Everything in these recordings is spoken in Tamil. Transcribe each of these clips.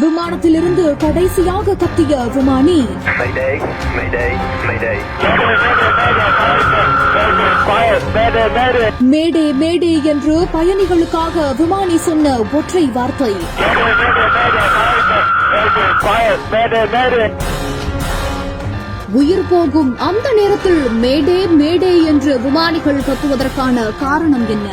விமானத்திலிருந்து கடைசியாக கத்திய விமானி. மேடே மேடே என்று பயணிகளுக்காக விமானி சொன்ன ஒற்றை வார்த்தை. உயிர் போகும் அந்த நேரத்தில் மேடே மேடே என்று விமானிகள் கத்துவதற்கான காரணம் என்ன?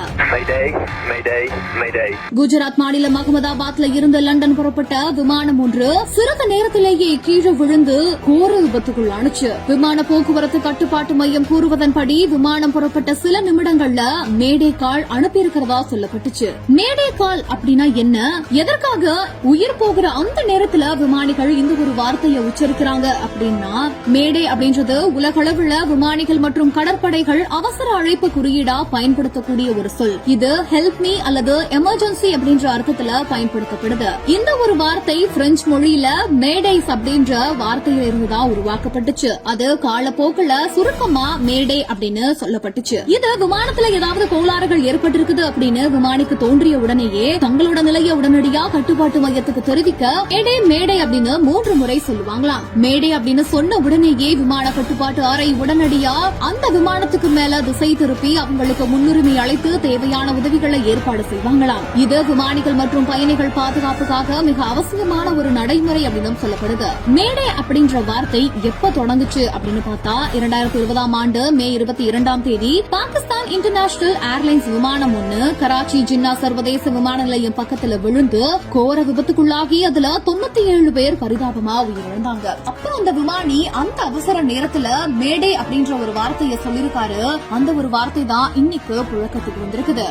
குஜராத் மாநிலம் அகமதாபாத்ல இருந்து லண்டன் புறப்பட்ட விமானம் ஒன்று சிறிது நேரத்திலேயே கீழே விழுந்து கோர விபத்துக்குள்ளானுச்சு. விமான போக்குவரத்து கட்டுப்பாட்டு மையம் கூறுவதன்படி விமானம் புறப்பட்ட சில நிமிடங்கள்ல மேடே கால் அனுப்பியிருக்கிறதா சொல்லப்பட்டுச்சு. மேடே கால் அப்படின்னா என்ன, எதற்காக உயிர் போகிற அந்த நேரத்துல விமானிகள் இந்த ஒரு வார்த்தையை உச்சரிக்கிறாங்க அப்படின்னா, மேடே அப்படின்றது உலகளவுல விமானிகள் மற்றும் கடற்படைகள் அவசர அழைப்பு குறியீடா பயன்படுத்தக்கூடிய ஒரு சொல். இது ஹெல்ப் மீ அல்லது எமர்ஜென்சி அப்படின்ற அர்த்தத்துல பயன்படுத்தப்படுது. இந்த ஒரு வார்த்தை பிரெஞ்சு மொழியில மேடைஸ் அப்படின்ற வார்த்தையில இருந்துதான் உருவாக்கப்பட்டுச்சு. அது காலப்போக்குல சுருக்கமா மேடே அப்படின்னு சொல்லப்பட்டுச்சு. இது விமானத்துல ஏதாவது கோளாறுகள் ஏற்பட்டிருக்குது அப்படின்னு விமானிக்கு தோன்றிய உடனேயே தங்களோட நிலையை உடனடியா கட்டுப்பாட்டு மையத்துக்கு தெரிவிக்க மேடே மேடே அப்படின்னு 3 முறை சொல்லுவாங்களாம். மேடே அப்படின்னு சொன்ன உடனேயே விமான கட்டுப்பாட்டு அறை உடனடியா அந்த விமானத்துக்கு மேல திசை திருப்பி அவங்களுக்கு முன்னுரிமை அளித்து தேவையான உதவிகளை ஏற்பாடு செய்வாங்களாம். இது விமானிகள் மற்றும் பயணிகள் பாதுகாப்புக்காக மிக அவசியமான ஒரு நடைமுறை அப்படின்னு சொல்லப்படுது. மேடே அப்படின்ற வார்த்தை எப்ப தொடங்குச்சு அப்படின்னு பார்த்தா 2020ஆம் ஆண்டு மே 22ஆம் தேதி பாகிஸ்தான் இன்டர்நேஷனல் ஏர்லைன்ஸ் விமானம் ஒன்னு கராச்சி ஜின்னா சர்வதேச விமான நிலையம் பக்கத்துல விழுந்து கோர விபத்துக்குள்ளாகி அதுல 97 பேர் பரிதாபமா உயிரிழந்தாங்க. அப்புறம் அந்த விமானி அந்த அவசர நேரத்துல மேடே அப்படின்ற ஒரு வார்த்தையை சொல்லிருக்காரு. அந்த ஒரு வார்த்தை தான் இன்னைக்கு புழக்கத்துக்கு வந்திருக்குது.